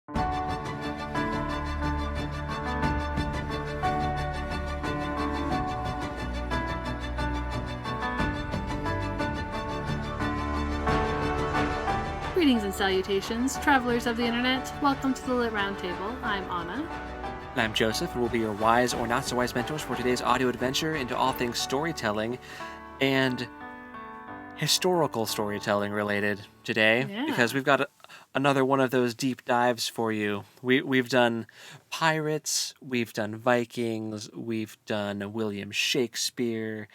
Greetings and salutations, travelers of the internet. Welcome to the Lit Roundtable. I'm Anna. And I'm Joseph, and we'll be your wise or not so wise mentors for today's audio adventure into all things storytelling and historical storytelling related today, because we've got another one of those deep dives for you. We've done pirates, we've done Vikings, we've done William Shakespeare,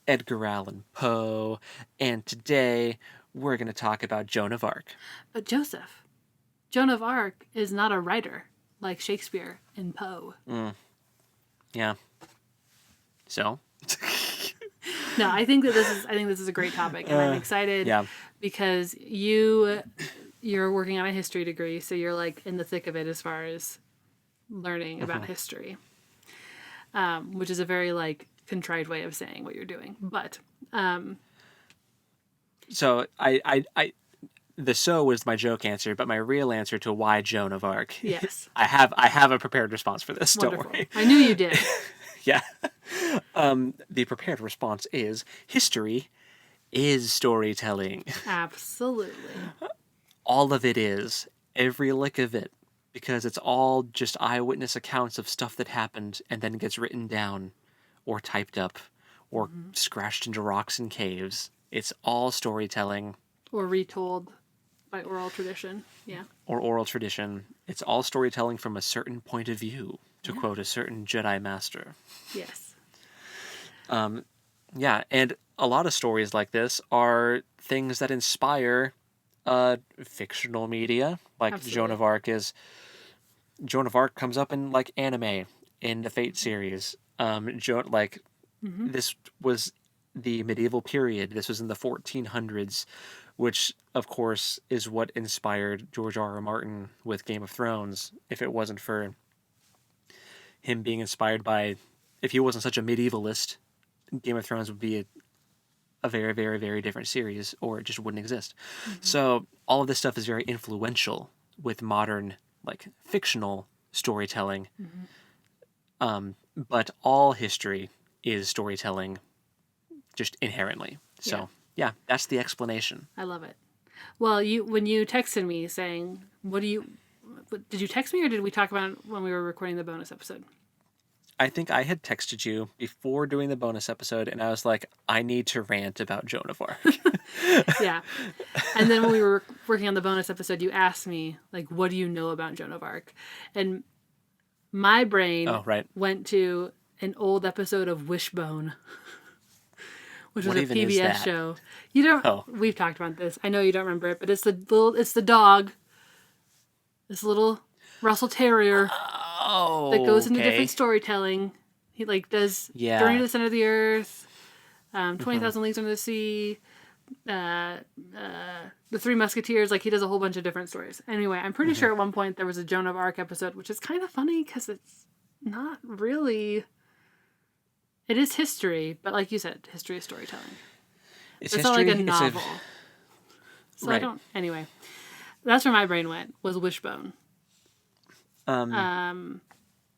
Edgar Allan Poe, and today we're going to talk about Joan of Arc. But Joseph, Joan of Arc is not a writer like Shakespeare and Poe. Yeah. So? No, I think this is a great topic, and I'm excited because you're working on a history degree, so you're like in the thick of it as far as learning about history, which is a very like contrived way of saying what you're doing. But so the so was my joke answer, but my real answer to why Joan of Arc. Yes, I have a prepared response for this. Wonderful. Don't worry. I knew you did. Yeah. The prepared response is history is storytelling. Absolutely. All of it is. Every lick of it. Because it's all just eyewitness accounts of stuff that happened and then gets written down or typed up or scratched into rocks and caves. It's all storytelling. Or retold by oral tradition. Yeah. Or oral tradition. It's all storytelling from a certain point of view, to quote a certain Jedi master. Yes. Yeah, and a lot of stories like this are things that inspire fictional media, like Absolutely. Joan of Arc comes up in like anime in the Fate series. This was the medieval period. This was in the 1400s, which of course is what inspired George R.R. Martin with Game of Thrones. If it wasn't for him being inspired by, if he wasn't such a medievalist, Game of Thrones would be a very, very, very different series, or it just wouldn't exist. So all of this stuff is very influential with modern, like, fictional storytelling. But all history is storytelling just inherently. So, yeah, that's the explanation. I love it. Well, when you texted me saying, did you text me or did we talk about it when we were recording the bonus episode? I think I had texted you before doing the bonus episode, and I was like, I need to rant about Joan of Arc. Yeah. And then when we were working on the bonus episode, you asked me, like, what do you know about Joan of Arc? And my brain went to an old episode of Wishbone, which was a PBS show. You don't. We've talked about this. I know you don't remember it, but it's the dog, this little Russell Terrier that goes into different storytelling. He like does Journey to the Center of the Earth, 20,000 Leagues Under the Sea, the Three Musketeers. Like he does a whole bunch of different stories. Anyway, I'm pretty sure at one point there was a Joan of Arc episode, which is kind of funny because it's not really. It is history, but like you said, history is storytelling. It's not like a novel. So I don't. Anyway, that's where my brain went, was Wishbone.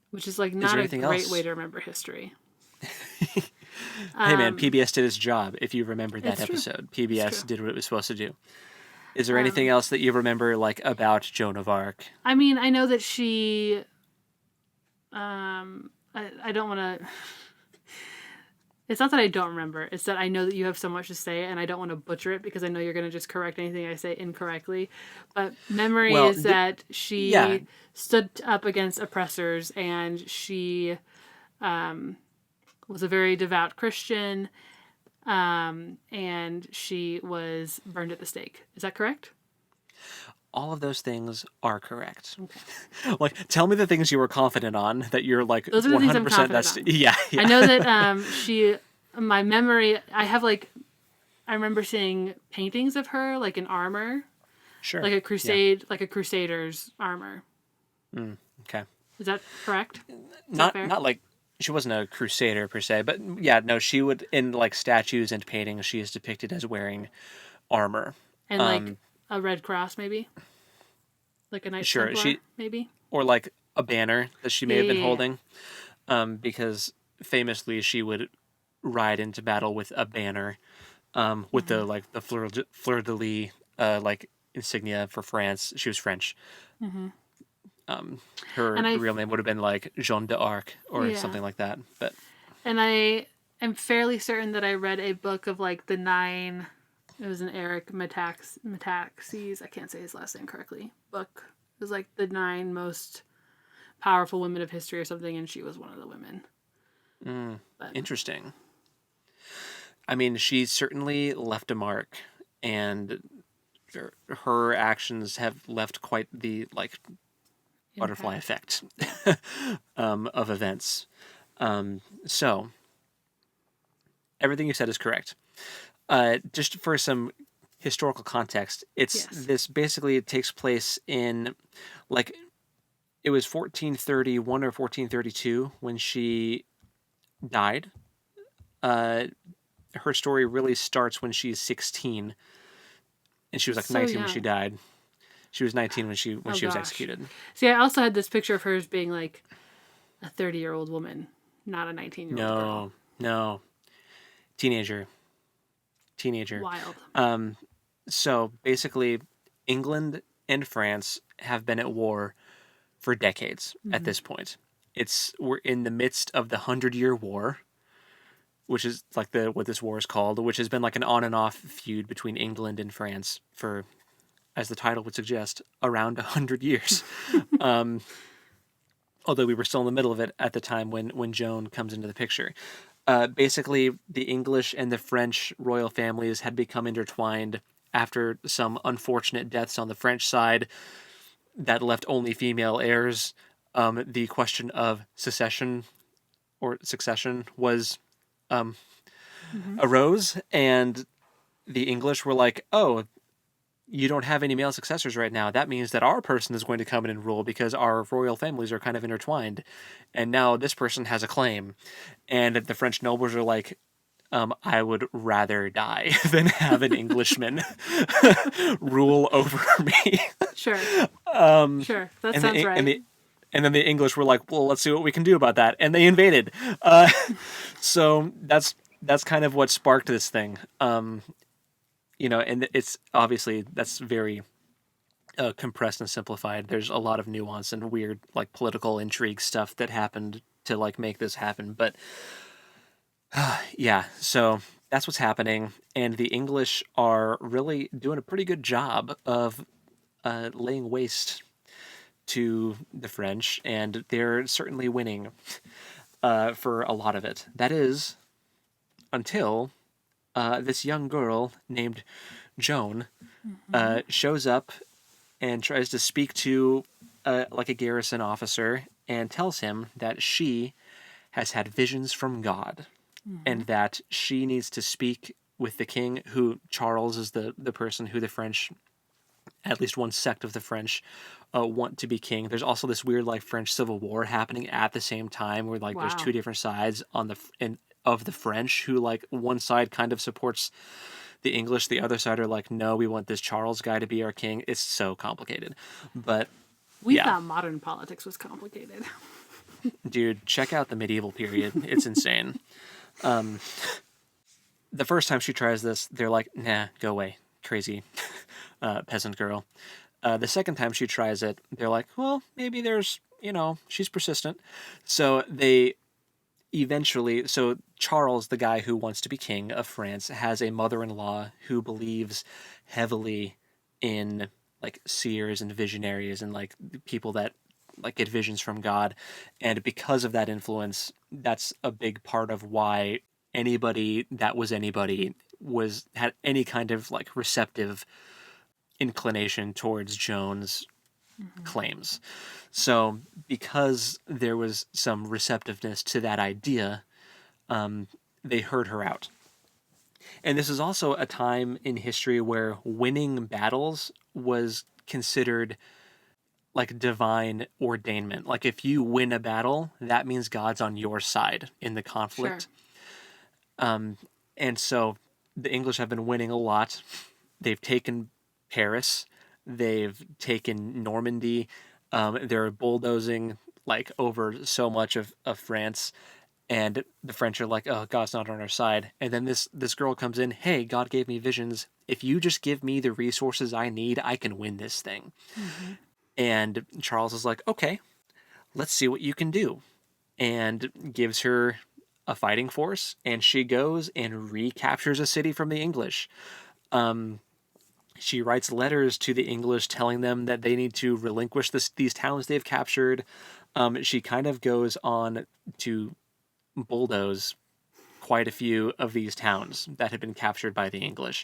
Which is like not a great way to remember history. Hey man, PBS did its job. If you remember that episode, PBS did what it was supposed to do. Is there anything else that you remember like about Joan of Arc? I mean, I know that she. I don't want to. It's not that I don't remember. It's that I know that you have so much to say, and I don't want to butcher it because I know you're going to just correct anything I say incorrectly. But memory is that she stood up against oppressors, and she was a very devout Christian, and she was burned at the stake. Is that correct? All of those things are correct. Okay. Like, tell me the things you were confident on that you're like, those are the 100%. Things I'm confident on. Yeah. I know that my memory, I remember seeing paintings of her like in armor. Sure. Like a crusade, like a crusader's armor. Okay. Is that correct? Not like she wasn't a crusader per se, but yeah, no, she would, in like statues and paintings, she is depicted as wearing armor. And like a red cross, maybe? Like a Knights Sure, Templar, maybe? or like a banner that she may have been Yeah. holding, because famously she would ride into battle with a banner, with the like the fleur de lis, like insignia for France. She was French. Her And real name would have been like Joan of Arc or yeah. something like that. But And I am fairly certain that I read a book of like the 9. It was an Eric Metaxes. I can't say his last name correctly. Book. It was like the 9 most powerful women of history or something, and she was one of the women. Interesting. I mean, she certainly left a mark, and her actions have left quite the like butterfly effect of events. So everything you said is correct. Just for some historical context, this basically takes place in like it was 1431 or 1432 when she died. Her story really starts when she's 16, and she was like 19 when she died. She was 19 when she was executed. See, I also had this picture of hers being like a 30-year-old woman, not a 19-year-old girl. No. Teenager. Wild. So basically, England and France have been at war for decades at this point. We're in the midst of the 100-Year War, which is like what this war is called, which has been like an on and off feud between England and France for, as the title would suggest, around 100 years. Although we were still in the middle of it at the time when Joan comes into the picture. Basically, the English and the French royal families had become intertwined after some unfortunate deaths on the French side that left only female heirs. The question of succession was arose, and the English were like, oh, you don't have any male successors right now. That means that our person is going to come in and rule because our royal families are kind of intertwined. And now this person has a claim. And the French nobles are like, I would rather die than have an Englishman rule over me. Sure. Sure. That sounds right. And then the English were like, well, let's see what we can do about that. And they invaded. So that's kind of what sparked this thing. And it's obviously that's very compressed and simplified. There's a lot of nuance and weird like political intrigue stuff that happened to like make this happen. But yeah, so that's what's happening. And the English are really doing a pretty good job of laying waste to the French, and they're certainly winning for a lot of it. That is until this young girl named Joan shows up and tries to speak to like a garrison officer and tells him that she has had visions from God and that she needs to speak with the king, who Charles is the person who the French, at least one sect of the French, want to be king. There's also this weird like French Civil War happening at the same time where like there's two different sides of the French who like one side kind of supports the English, the other side are like, no, we want this Charles guy to be our king. It's so complicated. But we thought modern politics was complicated. Dude, check out the medieval period. It's insane. The first time she tries this, they're like, nah, go away. Crazy peasant girl. The second time she tries it, they're like, well, maybe there's, she's persistent. So so Charles, the guy who wants to be king of France, has a mother-in-law who believes heavily in like seers and visionaries and like people that like get visions from God. And because of that influence, that's a big part of why anybody had any kind of like receptive inclination towards Joan's claims. So because there was some receptiveness to that idea, they heard her out. And this is also a time in history where winning battles was considered like divine ordainment. Like if you win a battle, that means God's on your side in the conflict. Sure. And so the English have been winning a lot. They've taken Paris. They've taken Normandy. They're bulldozing like over so much of France. And the French are like, oh, God's not on our side. And then this girl comes in, hey, God gave me visions. If you just give me the resources I need, I can win this thing. Mm-hmm. And Charles is like, okay, let's see what you can do. And gives her a fighting force. And she goes and recaptures a city from the English. She writes letters to the English telling them that they need to relinquish these towns they've captured. She kind of goes on to bulldoze quite a few of these towns that had been captured by the English.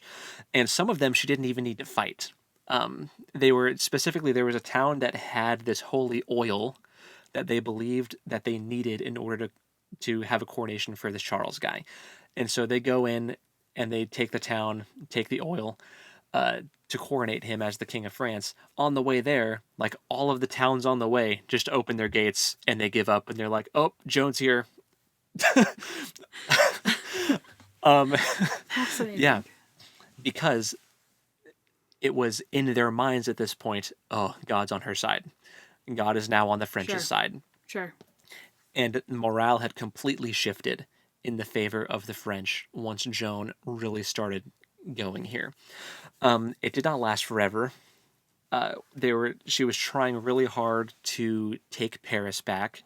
And some of them she didn't even need to fight. There was a town that had this holy oil that they believed that they needed in order to have a coronation for this Charles guy. And so they go in and they take the town, take the oil, to coronate him as the King of France. On the way there, like all of the towns on the way just open their gates and they give up and they're like, oh, Joan's here. Fascinating. Yeah, because it was in their minds at this point, oh, God's on her side. God is now on the French's side. Sure. And morale had completely shifted in the favor of the French once Joan really started going here. It did not last forever. She was trying really hard to take Paris back.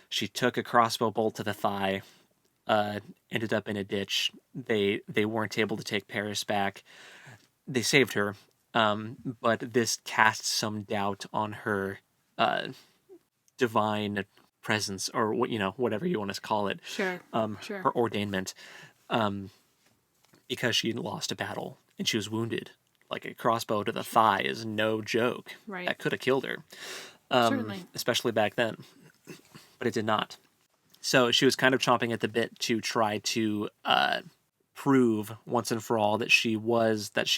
She took a crossbow bolt to the thigh, ended up in a ditch. They weren't able to take Paris back. They saved her, but this casts some doubt on her divine presence, or whatever you want to call it. Sure. Her ordainment, because she lost a battle and she was wounded. Like a crossbow to the thigh is no joke. Right. That could have killed her. Certainly. Especially back then. But it did not. So she was kind of chomping at the bit to try to prove once and for all that she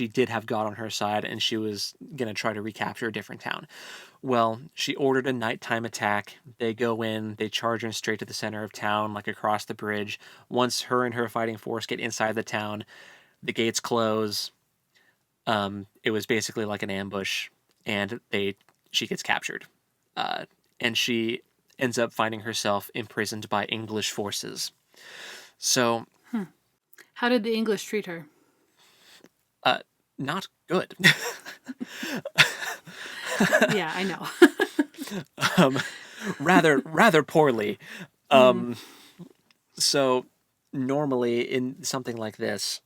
did have God on her side, and she was going to try to recapture a different town. Well, she ordered a nighttime attack. They go in, they charge in straight to the center of town, like across the bridge. Once her and her fighting force get inside the town, the gates close. It was basically like an ambush, and she gets captured. And she ends up finding herself imprisoned by English forces. So... How did the English treat her? Not good. Yeah, I know. Rather poorly. So normally in something like this,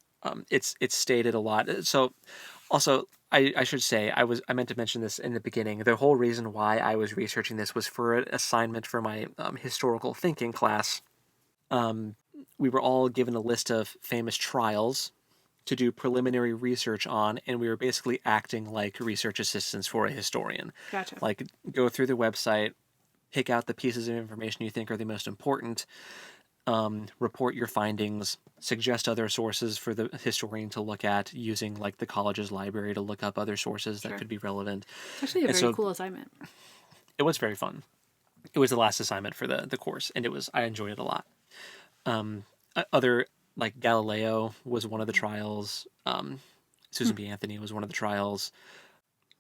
it's stated a lot. So also, I should say, I meant to mention this in the beginning. The whole reason why I was researching this was for an assignment for my historical thinking class. We were all given a list of famous trials to do preliminary research on, and we were basically acting like research assistants for a historian. Gotcha. Like, go through the website, pick out the pieces of information you think are the most important, report your findings, suggest other sources for the historian to look at, using like the college's library to look up other sources that could be relevant. It's actually a very cool assignment. It was very fun. It was the last assignment for the course, and I enjoyed it a lot. Other, like Galileo was one of the trials. Susan B. Anthony was one of the trials.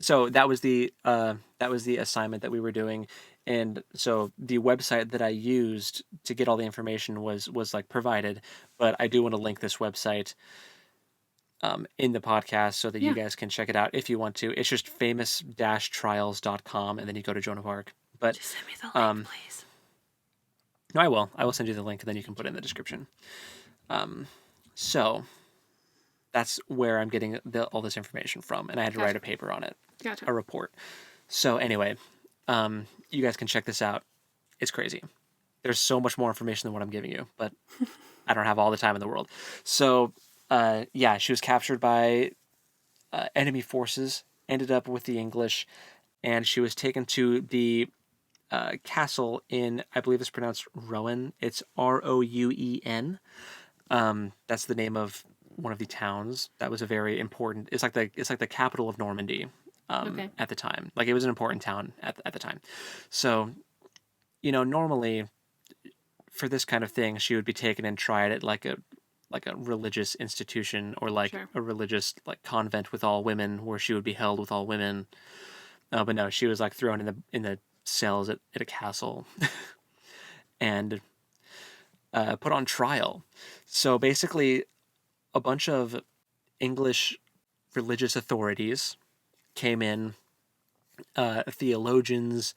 So that was the assignment that we were doing. And so the website that I used to get all the information was like provided, but I do want to link this website in the podcast so that you guys can check it out if you want to. It's just famous-trials.com, and then you go to Joan of Arc. But just send me the link, please. No, I will. I will send you the link, and then you can put it in the description. So that's where I'm getting all this information from, and I had to write a paper on it. Gotcha. A report. So anyway, you guys can check this out. It's crazy. There's so much more information than what I'm giving you, but I don't have all the time in the world. So, she was captured by enemy forces, ended up with the English, and she was taken to the castle in, I believe it's pronounced Rouen. It's Rouen. That's the name of one of the towns. That was a very important. It's like the capital of Normandy. At the time, like it was an important town at the time. So, normally for this kind of thing, she would be taken and tried at like a like a religious institution or like Sure. a religious like convent with all women where she would be held with all women. But no, she was like thrown in the cells at a castle and put on trial. So basically, a bunch of English religious authorities came in, theologians,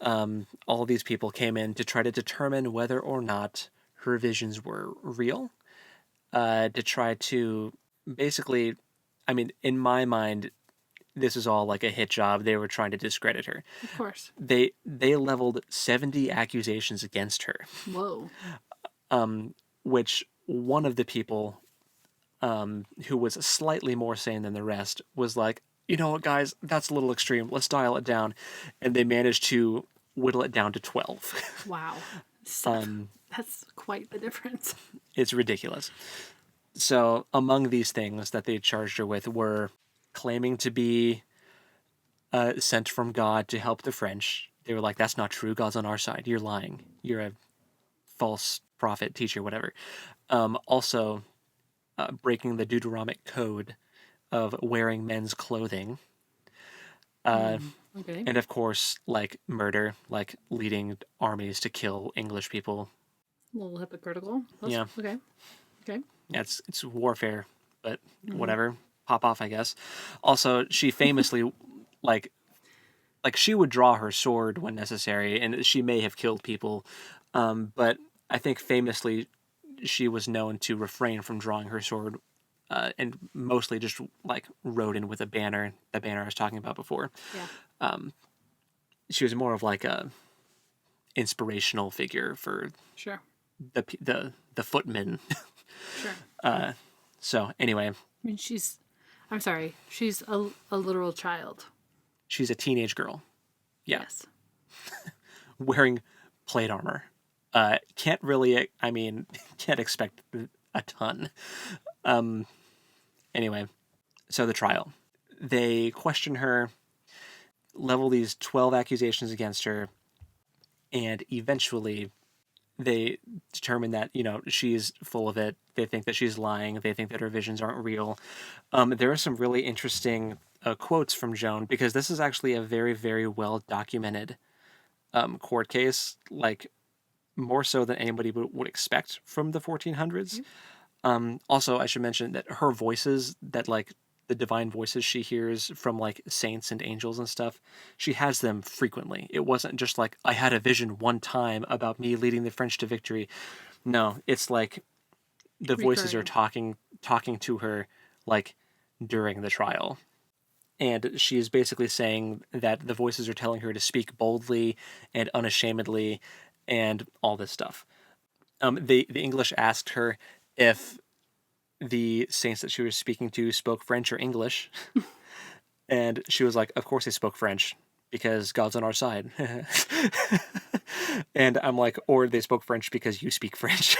all of these people came in to try to determine whether or not her visions were real, to try to basically, I mean, in my mind, this is all like a hit job. They were trying to discredit her. Of course. They leveled 70 accusations against her. Whoa. Which one of the people who was slightly more sane than the rest was like, you know what, guys, that's a little extreme. Let's dial it down. And they managed to whittle it down to 12. Wow. That's quite the difference. It's ridiculous. So among these things that they charged her with were claiming to be sent from God to help the French. They were like, that's not true. God's on our side. You're lying. You're a false prophet, teacher, whatever. Also, breaking the Deuteronomic code of wearing men's clothing. Okay. And of course, like murder, like leading armies to kill English people. A little hypocritical. Yeah. Okay. Okay. Yeah, it's warfare, but whatever. Pop off, I guess. Also, she famously, like she would draw her sword when necessary, and she may have killed people. But I think famously, she was known to refrain from drawing her sword, and mostly just like rode in with a banner, the banner I was talking about before. Yeah. She was more of like a inspirational figure for Sure. the footmen. Sure. So anyway, I mean, she's a literal child. she's a teenage girl. Yeah. Yes. Wearing plate armor. Can't expect a ton. Anyway, so the trial. They question her, level these 12 accusations against her, and eventually they determine that, she's full of it. They think that she's lying. They think that her visions aren't real. There are some really interesting quotes from Joan, because this is actually a very, very well documented court case, like more so than anybody would expect from the 1400s. Also, I should mention that her voices, that like the divine voices she hears from like saints and angels and stuff, she has them frequently. It wasn't just like, I had a vision one time about me leading the French to victory. No, it's like the voices are talking to her like during the trial. And she is basically saying that the voices are telling her to speak boldly and unashamedly and all this stuff. The English asked her if the saints that she was speaking to spoke French or English. And she was like, of course they spoke French, because God's on our side. And I'm like, or they spoke French because you speak French.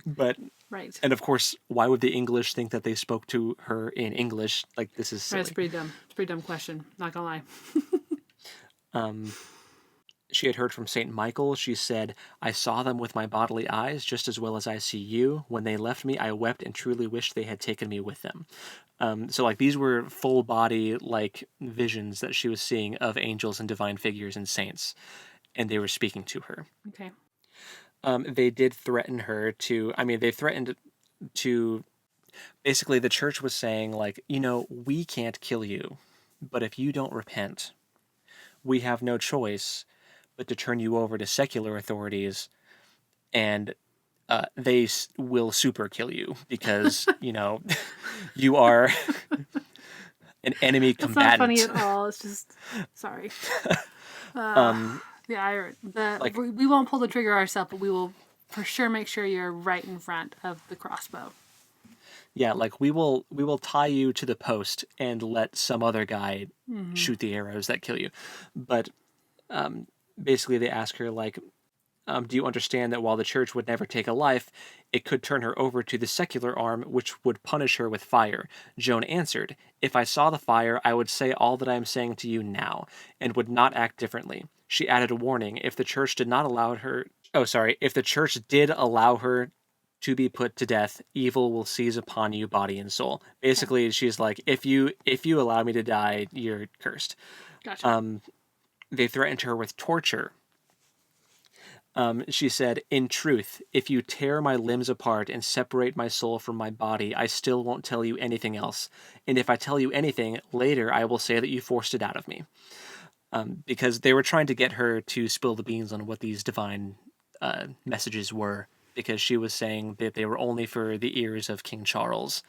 But right. And of course, why would the English think that they spoke to her in English? Like, this is silly. That's pretty dumb. It's a pretty dumb question. Not gonna lie. She had heard from St. Michael. She said, I saw them with my bodily eyes just as well as I see you. When they left me, I wept and truly wished they had taken me with them. So like these were full body like visions that she was seeing of angels and divine figures and saints, and they were speaking to her. Okay. They did threaten her to, they threatened to, basically the church was saying like, we can't kill you, but if you don't repent, we have no choice but to turn you over to secular authorities, and they will super kill you because, you are an enemy combatant. It's not funny at all. It's just, sorry. We won't pull the trigger ourselves, but we will for sure make sure you're right in front of the crossbow. Yeah, like we will tie you to the post and let some other guy shoot the arrows that kill you. But basically they ask her, like, do you understand that while the church would never take a life, it could turn her over to the secular arm, which would punish her with fire? Joan answered, if I saw the fire, I would say all that I am saying to you now, and would not act differently. She added a warning, if the church did allow her to be put to death. Evil will seize upon you, body and soul. Basically, she's like, if you allow me to die, you're cursed. Gotcha. They threatened her with torture. She said, in truth, if you tear my limbs apart and separate my soul from my body, I still won't tell you anything else. And if I tell you anything, later I will say that you forced it out of me. Because they were trying to get her to spill the beans on what these divine messages were, because she was saying that they were only for the ears of King Charles.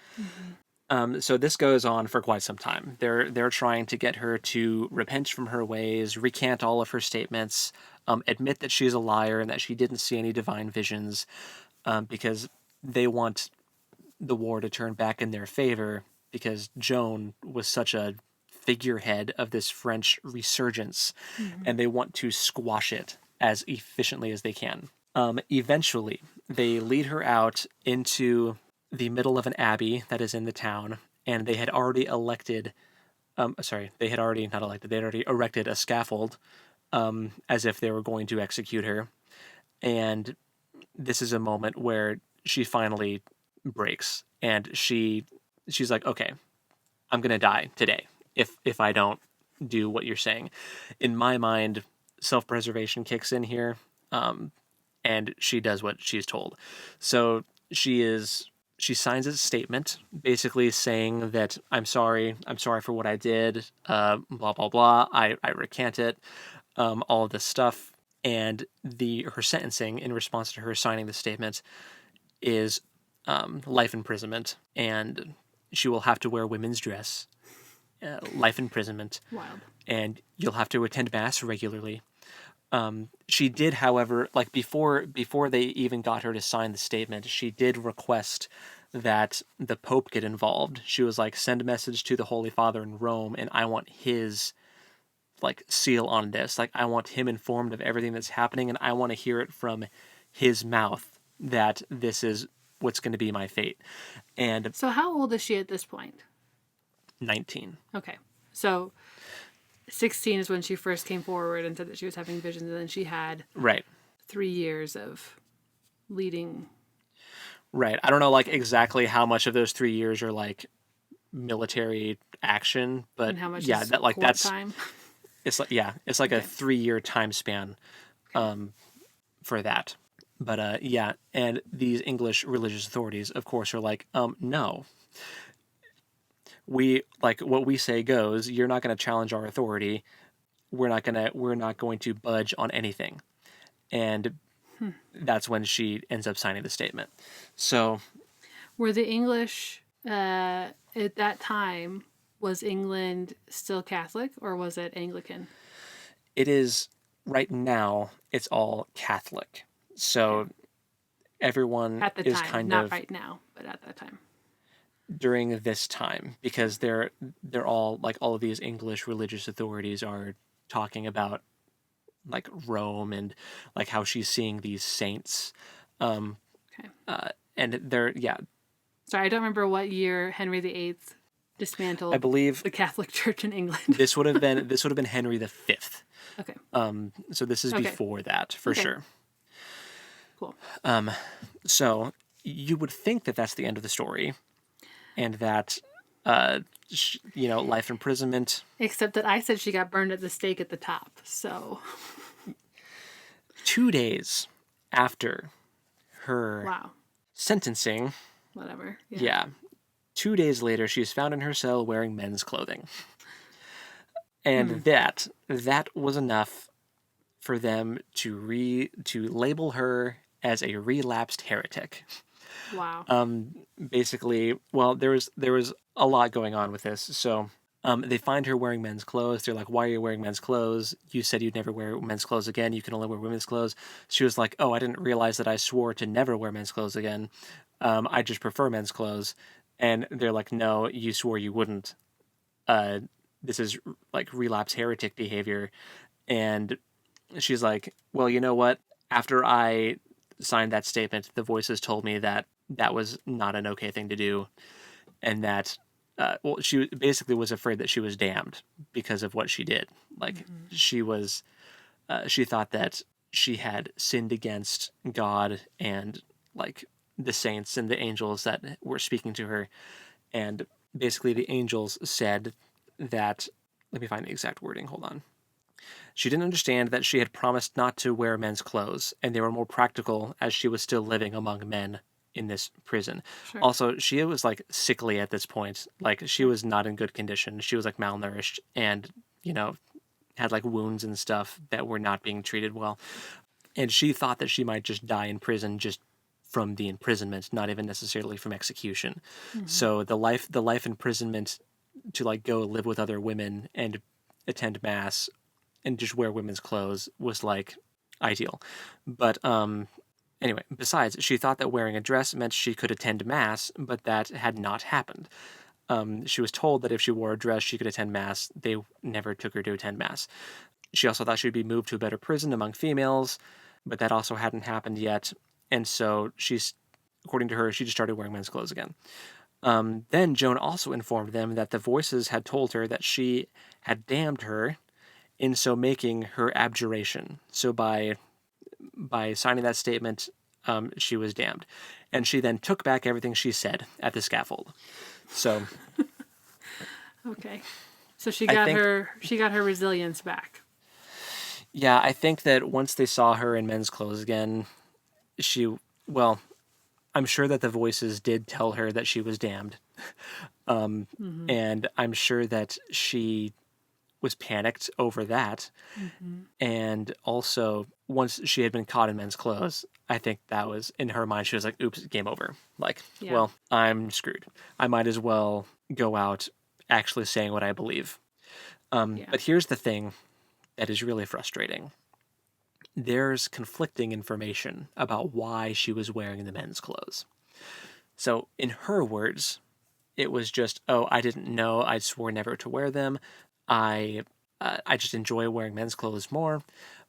So this goes on for quite some time. They're trying to get her to repent from her ways, recant all of her statements, admit that she's a liar and that she didn't see any divine visions, because they want the war to turn back in their favor, because Joan was such a figurehead of this French resurgence, and they want to squash it as efficiently as they can. Eventually, they lead her out into the middle of an abbey that is in the town, and they had already elected, they had already erected a scaffold, as if they were going to execute her. And this is a moment where she finally breaks, and she's like, okay, I'm going to die today if I don't do what you're saying. In my mind, self-preservation kicks in here, and she does what she's told. So she signs a statement basically saying that I'm sorry for what I did, blah, blah, blah. I recant it, all of this stuff. And her sentencing in response to her signing the statement is life imprisonment. And she will have to wear women's dress, life imprisonment. Wild. And you'll have to attend mass regularly. She did, however, like before they even got her to sign the statement, she did request that the Pope get involved. She was like, send a message to the Holy Father in Rome, and I want his like seal on this. Like, I want him informed of everything that's happening, and I want to hear it from his mouth that this is what's going to be my fate. And so how old is she at this point? 19. Okay. So 16 is when she first came forward and said that she was having visions, and then she had 3 years of leading. Right. I don't know like exactly how much of those 3 years are like military action, but and how much yeah, is that like court that's time? it's like a 3-year time span for that. But yeah, and these English religious authorities, of course, are like, no. We like what we say goes. You're not going to challenge our authority. We're not going to budge on anything. And that's when she ends up signing the statement. So, were the English at that time, was England still Catholic or was it Anglican? It is right now. It's all Catholic. So everyone at the is time, kind not of right now, but at that time. During this time, because they're all like all of these English religious authorities are talking about like Rome and like how she's seeing these saints, and they're Sorry, I don't remember what year Henry VIII dismantled. I believe the Catholic Church in England. this would have been Henry V. Okay. So this is before that for sure. Cool. So you would think that that's the end of the story, and that life imprisonment. Except that I said she got burned at the stake at the top. So 2 days after her sentencing. Whatever. Yeah. 2 days later, she's found in her cell wearing men's clothing. And that was enough for them to label her as a relapsed heretic. Wow. Basically, well, there was a lot going on with this. So they find her wearing men's clothes. They're like, why are you wearing men's clothes? You said you'd never wear men's clothes again. You can only wear women's clothes. She was like, oh, I didn't realize that I swore to never wear men's clothes again. I just prefer men's clothes. And they're like, no, you swore you wouldn't. This is like relapse heretic behavior. And she's like, well, you know what? After I signed that statement, the voices told me that that was not an okay thing to do. And that, she basically was afraid that she was damned because of what she did. Like, she thought that she had sinned against God and, like, the saints and the angels that were speaking to her. And basically the angels said that, let me find the exact wording, hold on. She didn't understand that she had promised not to wear men's clothes, and they were more practical as she was still living among men in this prison. Sure. Also, she was like sickly at this point. Like she was not in good condition. She was like malnourished and, you know, had like wounds and stuff that were not being treated well. And she thought that she might just die in prison just from the imprisonment, not even necessarily from execution. Mm-hmm. So the life imprisonment to like go live with other women and attend mass and just wear women's clothes was like ideal. But anyway, besides, she thought that wearing a dress meant she could attend mass, but that had not happened. She was told that if she wore a dress, she could attend mass. They never took her to attend mass. She also thought she'd be moved to a better prison among females, but that also hadn't happened yet. And so according to her, she just started wearing men's clothes again. Then Joan also informed them that the voices had told her that she had damned her, in so making her abjuration. So by signing that statement, she was damned. And she then took back everything she said at the scaffold. So okay. So she got her resilience back. Yeah, I think that once they saw her in men's clothes again, I'm sure that the voices did tell her that she was damned. And I'm sure that she was panicked over that. Mm-hmm. And also, once she had been caught in men's clothes, I think that was, in her mind, she was like, oops, game over. Like, well, I'm screwed. I might as well go out actually saying what I believe. But here's the thing that is really frustrating. There's conflicting information about why she was wearing the men's clothes. So, in her words, it was just, oh, I didn't know. I swore never to wear them. I just enjoy wearing men's clothes more.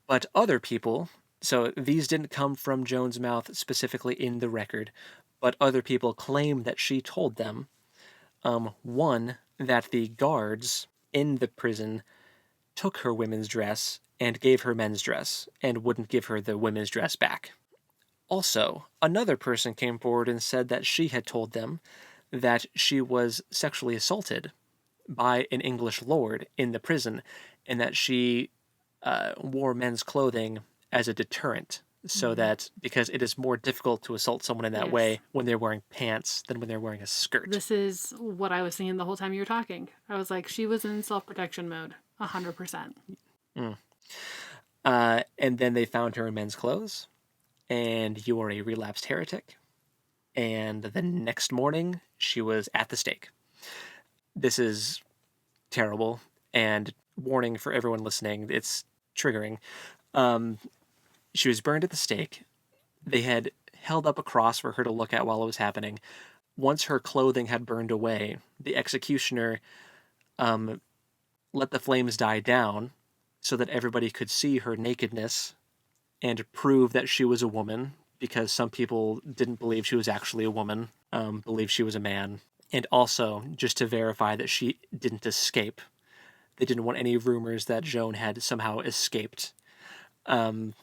But other people, so these didn't come from Joan's mouth specifically in the record, but other people claim that she told them, one, that the guards in the prison took her women's dress and gave her men's dress and wouldn't give her the women's dress back. Also, another person came forward and said that she had told them that she was sexually assaulted by an English lord in the prison and that she wore men's clothing as a deterrent, so that because it is more difficult to assault someone in that way when they're wearing pants than when they're wearing a skirt. This is what I was thinking the whole time you were talking. I was like, she was in self-protection mode, 100%. And then they found her in men's clothes, and you are a relapsed heretic. And the next morning, she was at the stake. This is terrible, and warning for everyone listening, it's triggering. She was burned at the stake. They had held up a cross for her to look at while it was happening. Once her clothing had burned away, the executioner let the flames die down so that everybody could see her nakedness and prove that she was a woman, because some people didn't believe she was actually a woman, believed she was a man. And also, just to verify that she didn't escape. They didn't want any rumors that Joan had somehow escaped. And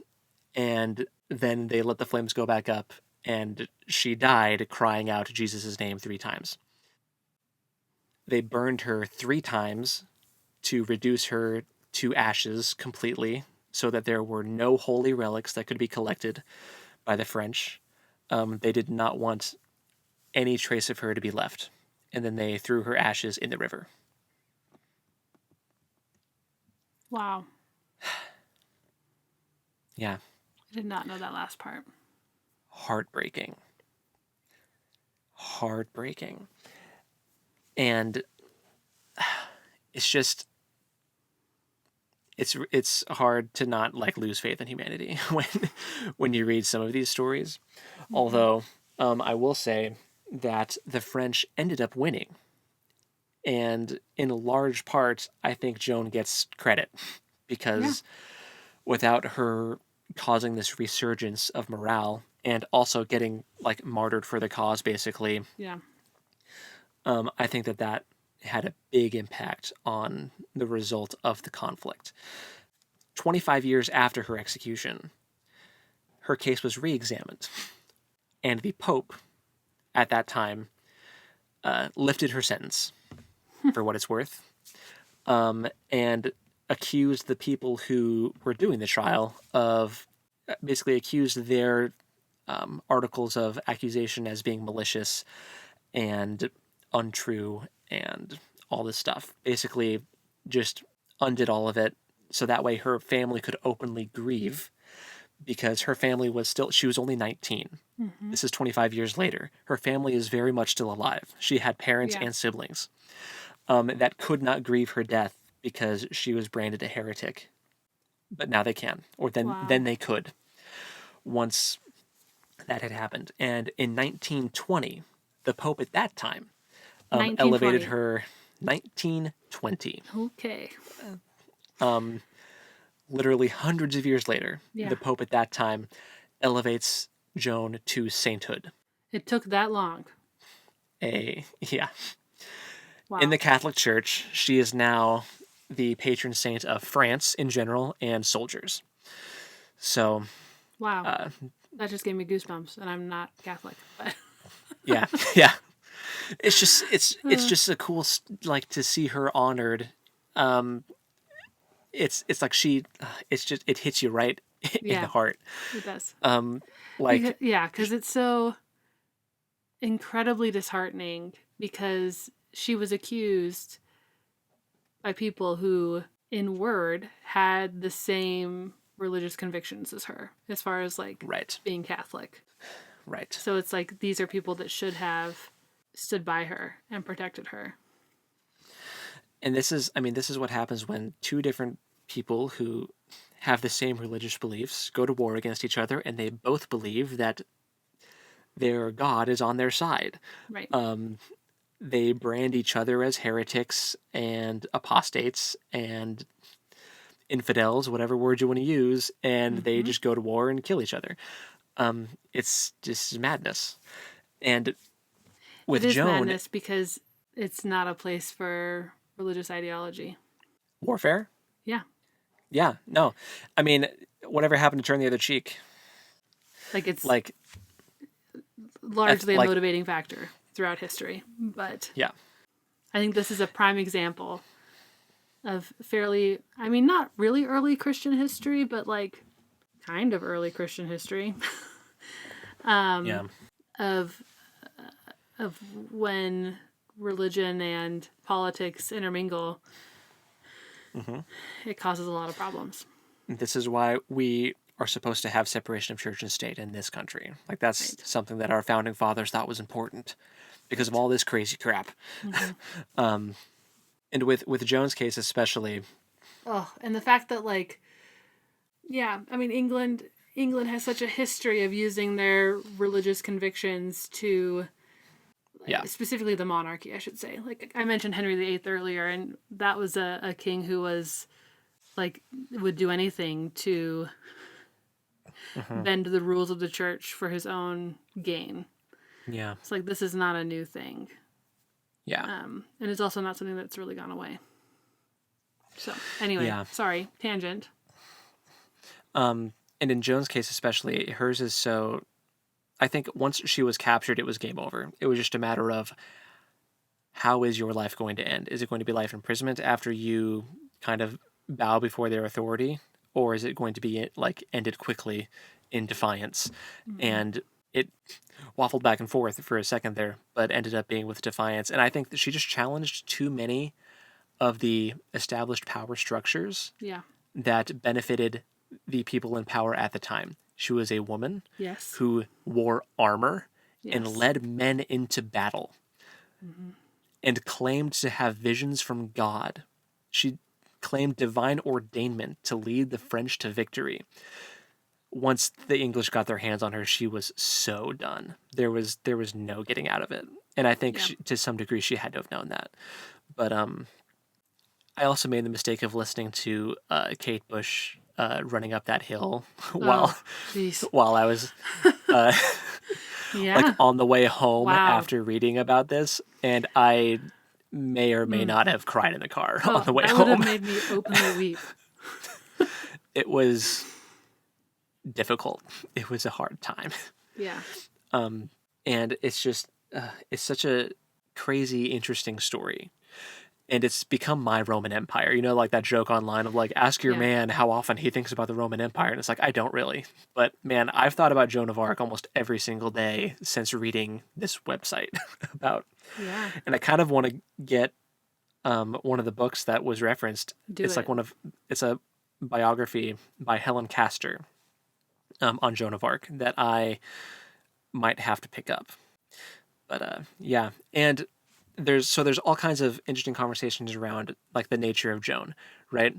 then they let the flames go back up, and she died crying out Jesus' name 3 times. They burned her 3 times to reduce her to ashes completely, so that there were no holy relics that could be collected by the French. They did not want any trace of her to be left. And then they threw her ashes in the river. Wow. Yeah. I did not know that last part. Heartbreaking. And it's just, it's hard to not like lose faith in humanity when you read some of these stories. Mm-hmm. Although I will say that the French ended up winning. And in a large part, I think Joan gets credit, because without her causing this resurgence of morale and also getting like martyred for the cause, basically, I think that had a big impact on the result of the conflict. 25 years after her execution, her case was re-examined. And the Pope, at that time, lifted her sentence, for what it's worth, and accused the people who were doing the trial of, basically accused their articles of accusation as being malicious and untrue and all this stuff. Basically, just undid all of it, so that way her family could openly grieve, because her family was still, she was only 19. Mm-hmm. This is 25 years later. Her family is very much still alive. She had parents and siblings that could not grieve her death because she was branded a heretic. But now they can, or then they could, once that had happened. And in 1920, the Pope at that time elevated her. 1920. Okay. Literally hundreds of years later, the Pope at that time elevates Joan to sainthood. It took that long. Wow. In the Catholic Church, she is now the patron saint of France in general and soldiers. So, wow, that just gave me goosebumps, and I'm not Catholic. But yeah. It's just a cool, like, to see her honored. It's like it hits you right in the heart. It does. Because it's so incredibly disheartening, because she was accused by people who, in word, had the same religious convictions as her, as far as like being Catholic. Right. So it's like, these are people that should have stood by her and protected her. And this is what happens when two different people who have the same religious beliefs go to war against each other, and they both believe that their God is on their side. Right. They brand each other as heretics and apostates and infidels, whatever word you want to use, and they just go to war and kill each other. It's just madness. And with Joan, madness because it's not a place for religious ideology. Warfare? Yeah. Yeah, no. I mean, whatever happened to turn the other cheek? Like, it's like largely a motivating factor throughout history. But yeah, I think this is a prime example of fairly, I mean, not really early Christian history, but like kind of early Christian history. Of when religion and politics intermingle, it causes a lot of problems. This is why we are supposed to have separation of church and state in this country. Like, that's something that our founding fathers thought was important because of all this crazy crap. And with Joan's case especially. Oh, and the fact that, like, yeah, I mean, England has such a history of using their religious convictions to, specifically the monarchy, I should say. Like, I mentioned Henry VIII earlier, and that was a king who was, like, would do anything to bend the rules of the church for his own gain. Yeah. It's like, this is not a new thing. Yeah. And it's also not something that's really gone away. So, anyway, sorry, tangent. And in Joan's case especially, hers is so... I think once she was captured, it was game over. It was just a matter of, how is your life going to end? Is it going to be life imprisonment after you kind of bow before their authority? Or is it going to be, like, ended quickly in defiance? And it waffled back and forth for a second there, but ended up being with defiance. And I think that she just challenged too many of the established power structures that benefited the people in power at the time. She was a woman who wore armor and led men into battle and claimed to have visions from God. She claimed divine ordainment to lead the French to victory. Once the English got their hands on her, she was so done. There was no getting out of it. And I think to some degree she had to have known that. But I also made the mistake of listening to Kate Bush running up that hill while I was like on the way home after reading about this, and I may or may not have cried in the car on the way home. That would have made me openly weep. It was difficult. It was a hard time. Yeah. And it's just, it's such a crazy, interesting story. And it's become my Roman Empire. You know, like that joke online of like, ask your man how often he thinks about the Roman Empire. And it's like, I don't really. But man, I've thought about Joan of Arc almost every single day since reading this website about. Yeah. And I kind of want to get one of the books that was referenced. It's a biography by Helen Castor on Joan of Arc that I might have to pick up. But yeah. And there's all kinds of interesting conversations around like the nature of Joan, right?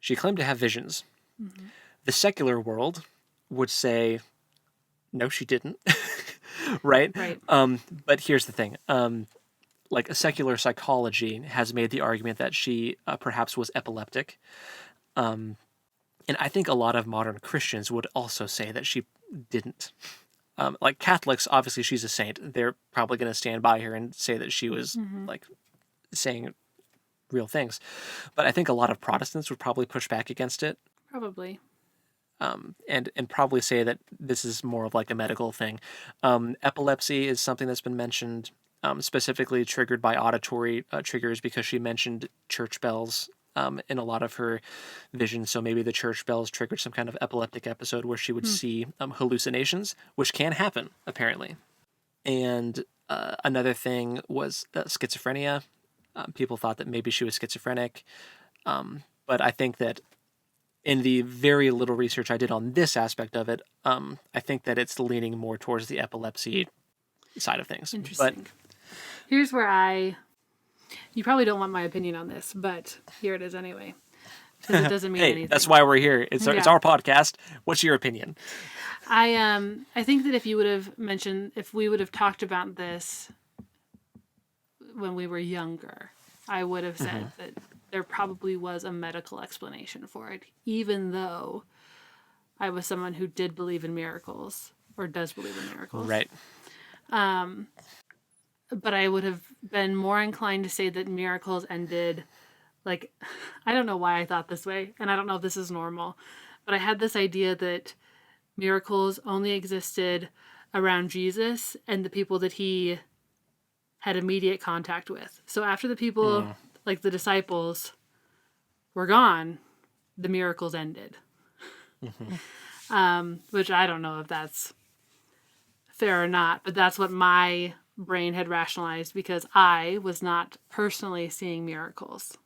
She claimed to have visions. Mm-hmm. The secular world would say, no, she didn't, right? Right. But here's the thing. Like a secular psychology has made the argument that she perhaps was epileptic. And I think a lot of modern Christians would also say that she didn't. Like Catholics, obviously she's a saint. They're probably going to stand by her and say that she was like saying real things. But I think a lot of Protestants would probably push back against it. Probably. And probably say that this is more of like a medical thing. Epilepsy is something that's been mentioned, specifically triggered by auditory triggers because she mentioned church bells in a lot of her visions. So maybe the church bells triggered some kind of epileptic episode where she would see hallucinations, which can happen, apparently. And another thing was schizophrenia. People thought that maybe she was schizophrenic. But I think that in the very little research I did on this aspect of it, I think that it's leaning more towards the epilepsy side of things. Interesting. But here's where you probably don't want my opinion on this, but here it is anyway. Because it doesn't mean anything. That's why we're here. It's our podcast. What's your opinion? I think that if we would have talked about this when we were younger, I would have said that there probably was a medical explanation for it, even though I was someone who did believe in miracles, or does believe in miracles. Right. But I would have been more inclined to say that miracles ended, like, I don't know why I thought this way, and I don't know if this is normal, but I had this idea that miracles only existed around Jesus and the people that he had immediate contact with. So after the people, like the disciples, were gone, the miracles ended. Which I don't know if that's fair or not, but that's what my brain had rationalized because I was not personally seeing miracles.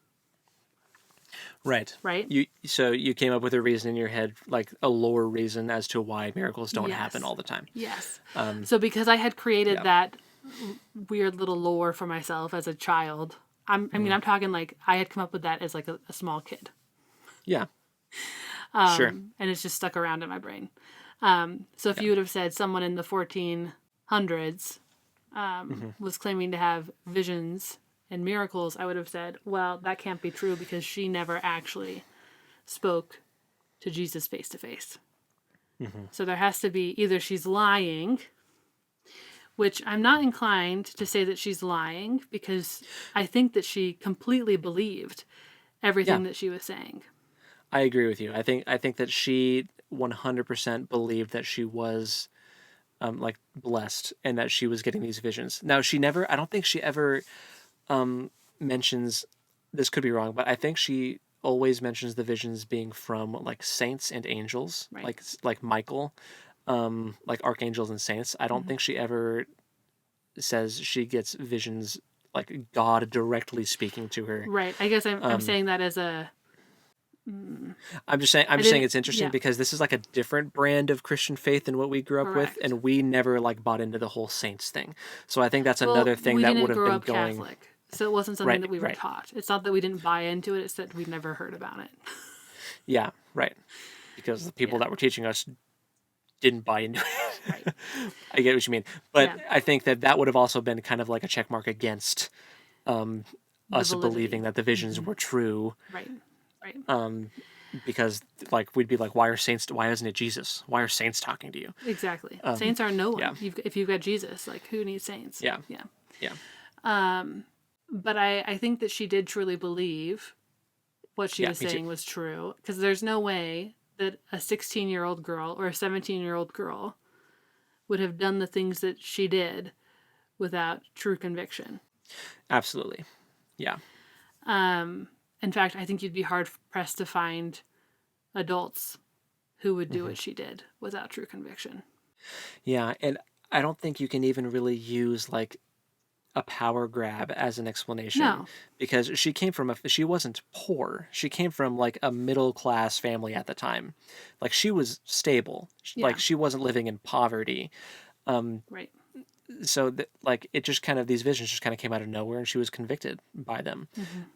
Right. Right? So you came up with a reason in your head, like a lore reason as to why miracles don't happen all the time. Yes. So because I had created that weird little lore for myself as a child, I'm talking like I had come up with that as like a small kid. Yeah. Sure. And it's just stuck around in my brain. So if you would have said someone in the 1400s was claiming to have visions and miracles, I would have said, well, that can't be true because she never actually spoke to Jesus face to face. So there has to be either she's lying, which I'm not inclined to say that she's lying because I think that she completely believed everything that she was saying. I agree with you. I think that she 100% believed that she was like blessed and that she was getting these visions. Now I don't think she ever mentions, this could be wrong, but I think she always mentions the visions being from like saints and angels, like Michael, like archangels and saints. I don't think she ever says she gets visions like God directly speaking to her. Right. I guess I'm saying that as a. I'm just saying it's interesting because this is like a different brand of Christian faith than what we grew up with, and we never like bought into the whole saints thing. So I think that's another thing that would have been going. Catholic, so it wasn't something that we were taught. It's not that we didn't buy into it; it's that we'd never heard about it. Yeah, right. Because the people that were teaching us didn't buy into it. Right. I get what you mean, but I think that would have also been kind of like a check mark against us believing that the visions were true. Right. Because like we'd be like, why isn't it Jesus? Why are saints talking to you? Exactly. Saints are no one. Yeah. If you've got Jesus, like who needs saints? Yeah. But I think that she did truly believe what she was saying was true, because there's no way that a 16-year-old girl or a 17-year-old girl would have done the things that she did without true conviction. Absolutely. Yeah. In fact, I think you'd be hard pressed to find adults who would do what she did without true conviction. Yeah, and I don't think you can even really use like a power grab as an explanation. No. Because she wasn't poor. She came from like a middle class family at the time. Like she was stable. Yeah. Like she wasn't living in poverty. Right. So like it just kind of, these visions just kind of came out of nowhere, and she was convicted by them.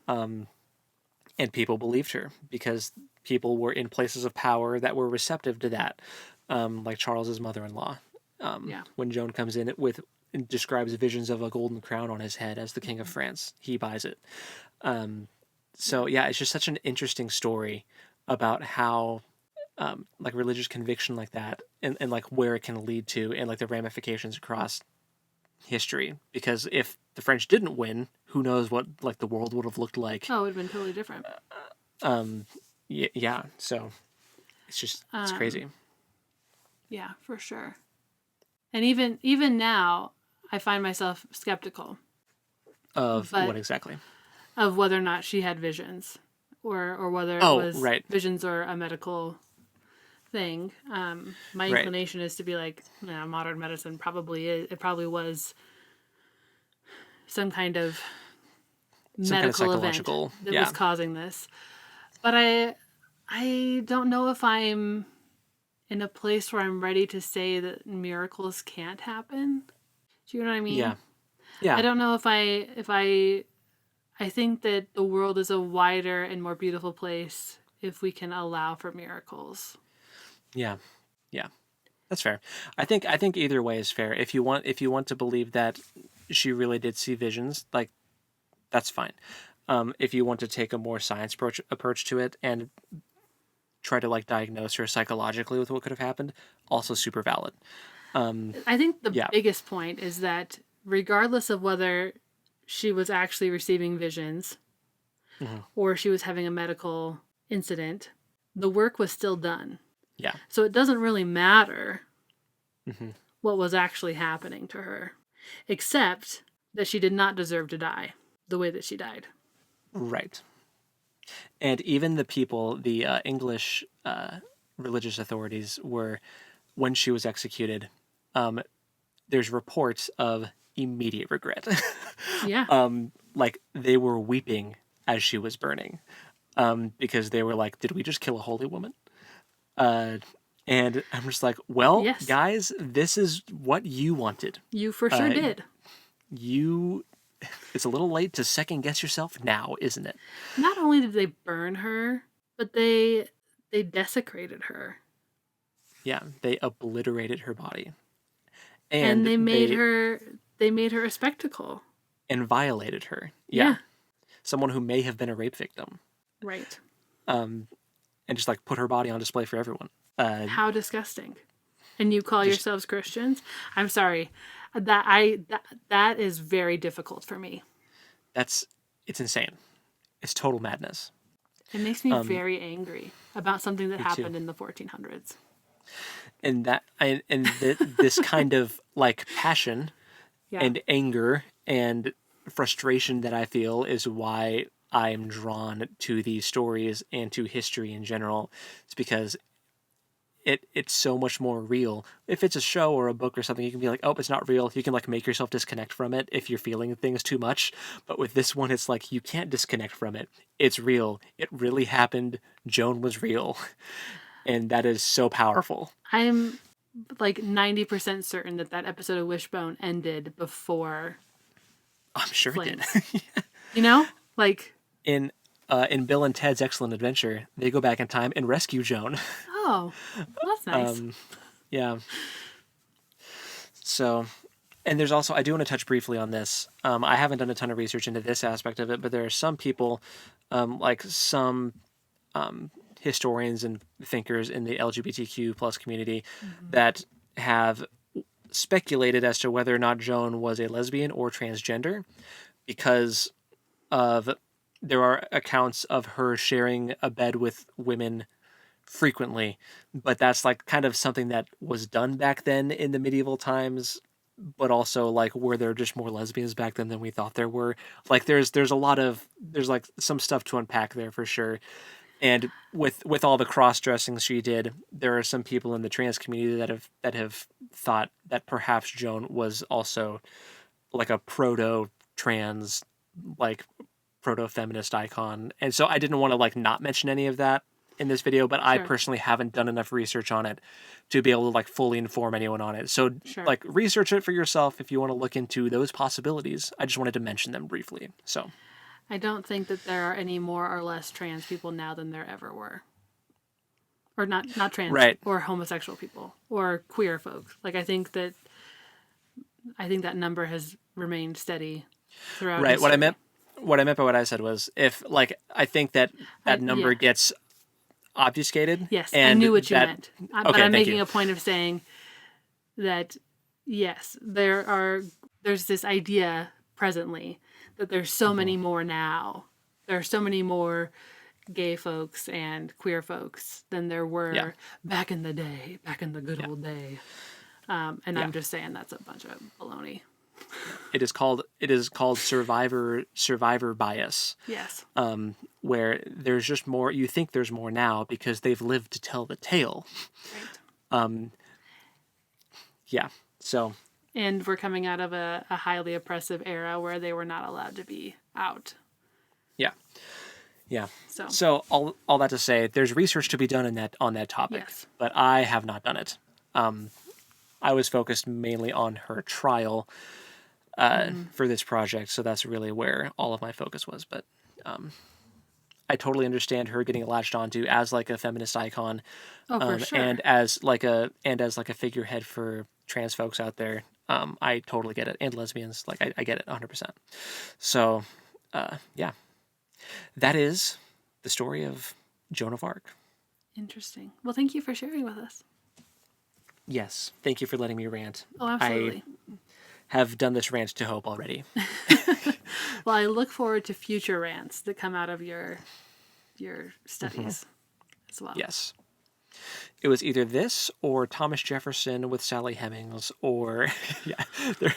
And people believed her because people were in places of power that were receptive to that. Like Charles's mother-in-law. When Joan comes in and describes visions of a golden crown on his head as the King of France, he buys it. So yeah, it's just such an interesting story about how like religious conviction like that and like where it can lead to, and like the ramifications across history. Because if the French didn't win, who knows what like the world would have looked like. Oh, it would have been totally different. Yeah, so it's crazy. Yeah, for sure. And even now, I find myself skeptical of what exactly? Of whether or not she had visions, or whether it was visions or a medical thing. My inclination is to be like, modern medicine probably is. It probably was some kind of medical event that was causing this. But I don't know if I'm in a place where I'm ready to say that miracles can't happen. Do you know what I mean? Yeah. Yeah. I don't know if I think that the world is a wider and more beautiful place if we can allow for miracles. Yeah. Yeah. That's fair. I think either way is fair. If you want to believe that she really did see visions, like that's fine. If you want to take a more science approach to it and try to like diagnose her psychologically with what could have happened, also super valid. I think the biggest point is that regardless of whether she was actually receiving visions or she was having a medical incident, the work was still done. Yeah. So it doesn't really matter what was actually happening to her, except that she did not deserve to die the way that she died. Right. And even the people, the English religious authorities were, when she was executed, there's reports of immediate regret. Yeah. Like they were weeping as she was burning, because they were like, did we just kill a holy woman? And I'm just like, well, guys, this is what you wanted. You for sure did. It's a little late to second guess yourself now, isn't it? Not only did they burn her, but they desecrated her. Yeah, they obliterated her body. And they made her a spectacle. And violated her. Yeah. Someone who may have been a rape victim. Right. And just like put her body on display for everyone. How disgusting. And you call yourselves Christians? I'm sorry. That is very difficult for me. It's insane. It's total madness. It makes me very angry about something that happened in the 1400s. And this kind of like passion and anger and frustration that I feel is why I am drawn to these stories and to history in general. It's because it's so much more real. If it's a show or a book or something, you can be like, oh, it's not real. You can like make yourself disconnect from it if you're feeling things too much. But with this one, it's like you can't disconnect from it. It's real. It really happened. Joan was real. And that is so powerful. I'm like 90% certain that episode of Wishbone ended before. I'm sure Flames. It did. You know? Like in Bill and Ted's Excellent Adventure, they go back in time and rescue Joan. Oh, well, that's nice. Yeah. So, and there's also, I do want to touch briefly on this. I haven't done a ton of research into this aspect of it, but there are some people, like some historians and thinkers in the LGBTQ plus community that have speculated as to whether or not Joan was a lesbian or transgender, because there are accounts of her sharing a bed with women frequently, but that's like kind of something that was done back then in the medieval times, but also like were there just more lesbians back then than we thought there were? Like there's like some stuff to unpack there for sure. And with all the cross dressing she did, there are some people in the trans community that have thought that perhaps Joan was also like a proto trans, like proto feminist icon. And so I didn't want to like not mention any of that in this video, but I personally haven't done enough research on it to be able to like fully inform anyone on it. So like research it for yourself if you want to look into those possibilities. I just wanted to mention them briefly. So I don't think that there are any more or less trans people now than there ever were. Or not trans, or homosexual people, or queer folks. Like I think that number has remained steady throughout history. What I meant by what I said was, if like I think that number gets obfuscated. Yes, and I knew what you meant. But I'm making a point of saying that, yes, there's this idea presently that there's so many more now. There are so many more gay folks and queer folks than there were back in the day, back in the good old day. And I'm just saying that's a bunch of baloney. It is called survivor bias. Yes. Where there's just more. You think there's more now because they've lived to tell the tale. Right. Yeah. So. And we're coming out of a highly oppressive era where they were not allowed to be out. Yeah. Yeah. So all that to say, there's research to be done on that topic, but I have not done it. I was focused mainly on her trial for this project, so that's really where all of my focus was. But I totally understand her getting latched onto as like a feminist icon, for sure. and as like a figurehead for trans folks out there. I totally get it, and lesbians. Like I get it 100%. So yeah, that is the story of Joan of Arc. Interesting. Well, thank you for sharing with us. Yes, thank you for letting me rant. Oh, absolutely. I have done this rant to hope already. Well, I look forward to future rants that come out of your studies as well. Yes. It was either this or Thomas Jefferson with Sally Hemings, or there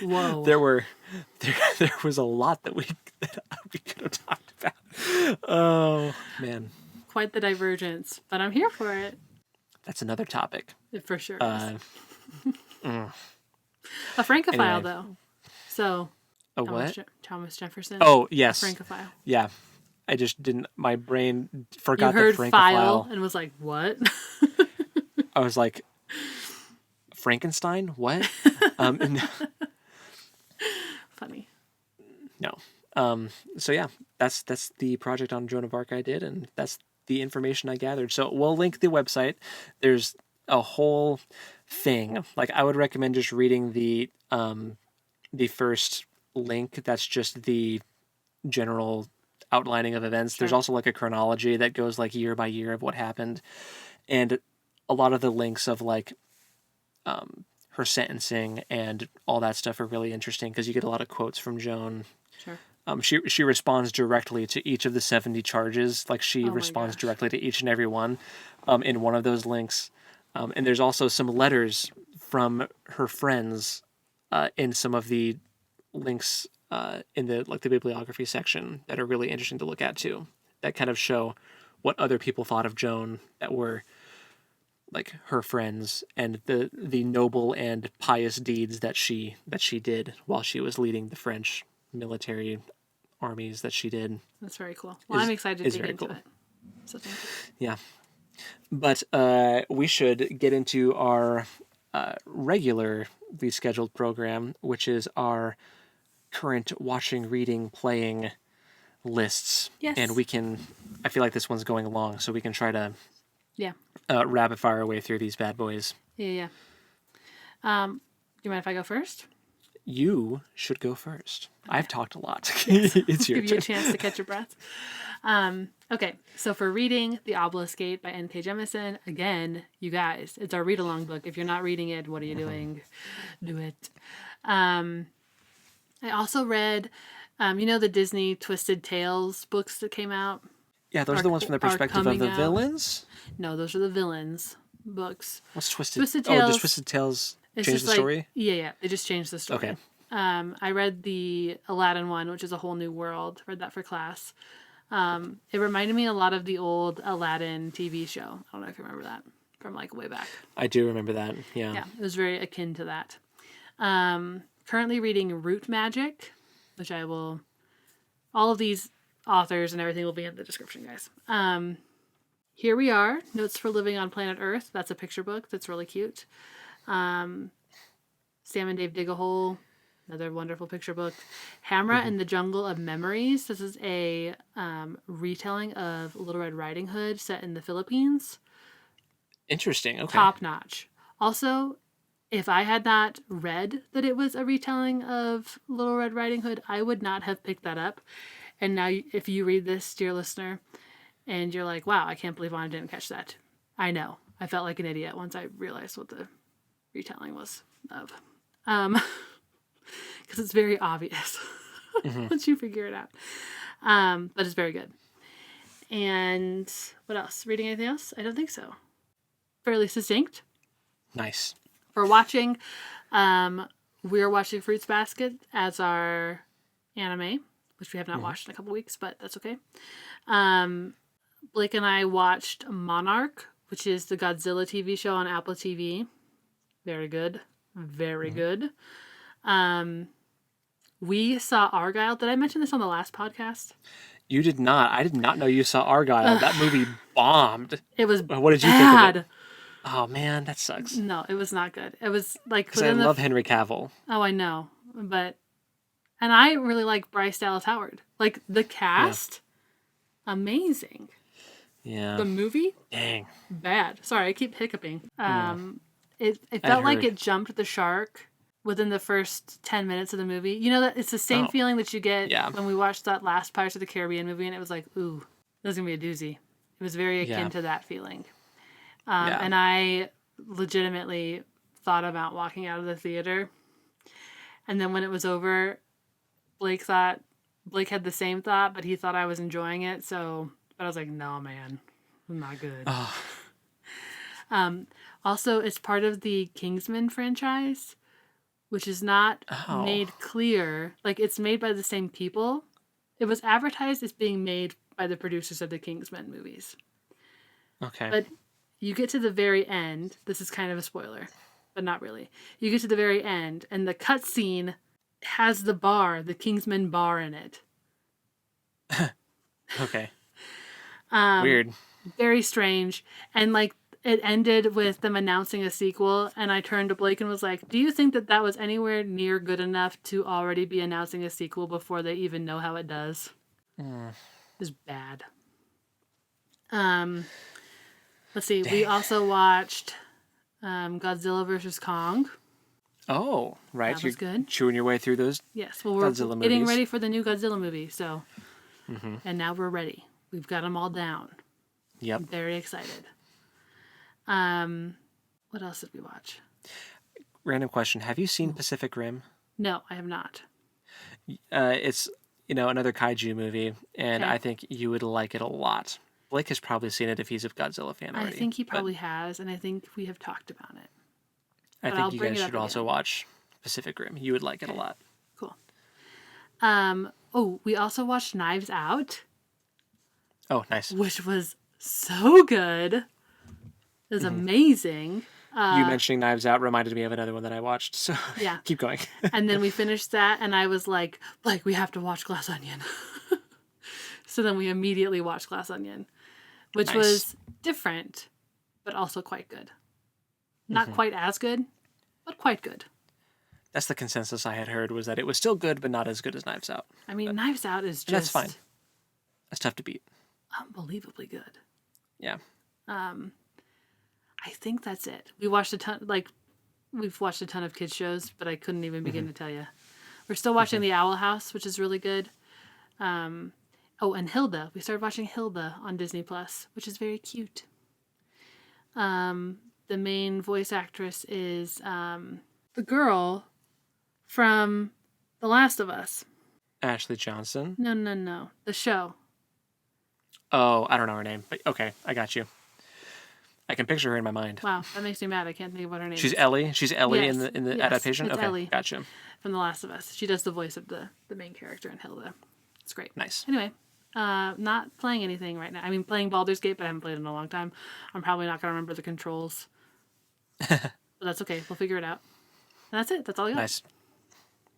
was a lot that we could have talked about. Oh man, quite the divergence, but I'm here for it. That's another topic. It for sure is. A Francophile, though. So. A what? Thomas Jefferson. Oh, yes. A Francophile. Yeah. I just didn't. My brain forgot you heard that Francophile. File and was like, what? I was like, Frankenstein? What? No. Funny. No. So yeah, that's the project on Joan of Arc I did, and that's the information I gathered. So we'll link the website. There's a whole thing. Like I would recommend just reading the first link. That's just the general outlining of events. Sure. There's also like a chronology that goes like year by year of what happened, and a lot of the links of like her sentencing and all that stuff are really interesting because you get a lot of quotes from Joan. Sure. She responds directly to each of the 70 charges. Like she responds directly to each and every one in one of those links. And there's also some letters from her friends in some of the links in the bibliography section that are really interesting to look at too. That kind of show what other people thought of Joan that were like her friends, and the noble and pious deeds that she did while she was leading the French military armies that she did. That's very cool. Well, I'm excited to dig into it. So thank you. Yeah. But we should get into our regularly scheduled program, which is our current watching, reading, playing lists. Yes. And I feel like this one's going along, so we can try to rapid fire our way through these bad boys. Yeah. Do you mind if I go first? You should go first. Okay. I've talked a lot. Yes. It's your turn. Give you a chance to catch your breath. Okay, so for reading The Obelisk by N.K. Jemisin, again, you guys, it's our read-along book. If you're not reading it, what are you doing? Do it. I also read, the Disney Twisted Tales books that came out? Yeah, those are the ones from the perspective of the villains? No, those are the villains books. What's Twisted? Twisted Tales. Oh, just Twisted Tales change the story? Yeah. They just changed the story. Okay. I read the Aladdin one, which is a whole new world. Read that for class. It reminded me a lot of the old Aladdin TV show. I don't know if you remember that from like way back. I do remember that. Yeah. Yeah, it was very akin to that. Currently reading Root Magic, which I will. All of these authors and everything will be in the description, guys. Here We Are, Notes for Living on Planet Earth. That's a picture book that's really cute. Sam and Dave Dig a Hole, another wonderful picture book. Hamra and the Jungle of Memories. This is a retelling of Little Red Riding Hood set in the Philippines. Interesting. Okay. Top notch. Also, if I had not read that it was a retelling of Little Red Riding Hood, I would not have picked that up. And now, if you read this, dear listener, and you're like, wow, I can't believe Anna didn't catch that. I know. I felt like an idiot once I realized what the retelling was of. Because it's very obvious once you figure it out. But it's very good. And what else? Reading anything else? I don't think so. Fairly succinct. Nice. For watching, we're watching Fruits Basket as our anime, which we have not watched in a couple weeks, but that's okay. Blake and I watched Monarch, which is the Godzilla TV show on Apple TV. Very good. Very good. We saw Argyle. Did I mention this on the last podcast? You did not. I did not know you saw Argyle. That movie bombed. It was What did you think of it? Oh, man, that sucks. No, it was not good. It was like... Because I love Henry Cavill. Oh, I know. But... And I really like Bryce Dallas Howard. Like, the cast, amazing. Yeah. The movie? Dang. Bad. Sorry, I keep hiccuping. It felt like it jumped the shark within the first 10 minutes of the movie. You know, that it's the same feeling that you get when we watched that last Pirates of the Caribbean movie, and it was like, ooh, this is going to be a doozy. It was very akin to that feeling. And I legitimately thought about walking out of the theater. And then when it was over, Blake had the same thought, but he thought I was enjoying it. But I was like, no, man, I'm not good. Also, it's part of the Kingsman franchise, which is not made clear. Like, it's made by the same people. It was advertised as being made by the producers of the Kingsman movies. Okay. But you get to the very end. This is kind of a spoiler, but not really. You get to the very end, and the cutscene has the Kingsman bar in it. Okay. Weird. Very strange. And like it ended with them announcing a sequel, and I turned to Blake and was like, do you think that was anywhere near good enough to already be announcing a sequel before they even know how it does? It was bad. Let's see. Dang. We also watched Godzilla vs. Kong. Oh, right. That was good. Chewing your way through those. Yes. Well, we're Godzilla getting movies. ready for the new Godzilla movie. So, and now we're ready. We've got them all down. Yep. I'm very excited. What else did we watch? Random question. Have you seen Pacific Rim? No, I have not. It's, another kaiju movie, and I think you would like it a lot. Blake has probably seen it if he's a Godzilla fan already. I think he probably has, and I think we have talked about it. I think you guys should also watch Pacific Rim. You would like it a lot. Cool. We also watched Knives Out. Oh, nice. Which was so good. It was amazing. You mentioning Knives Out reminded me of another one that I watched, so yeah. Keep going. And then we finished that, and I was like, we have to watch Glass Onion. So then we immediately watched Glass Onion, which was different, but also quite good. Not quite as good, but quite good. That's the consensus I had heard, was that it was still good, but not as good as Knives Out. I mean, Knives Out is just... That's fine. That's tough to beat. Unbelievably good. Yeah. I think that's it. We've watched a ton of kids shows, but I couldn't even begin to tell you. We're still watching The Owl House, which is really good. And Hilda. We started watching Hilda on Disney Plus, which is very cute. The main voice actress is the girl from The Last of Us. Ashley Johnson? No. The show. Oh, I don't know her name, but okay, I got you. I can picture her in my mind. Wow, that makes me mad. I can't think of what her name She's is. Ellie. She's Ellie yes, in the yes, adaptation. It's Okay, Ellie gotcha. From The Last of Us. She does the voice of the main character in Hilda. It's great. Nice. Anyway, not playing anything right now. I mean, playing Baldur's Gate, but I haven't played it in a long time. I'm probably not going to remember the controls. But that's okay. We'll figure it out. And that's it. That's all I got.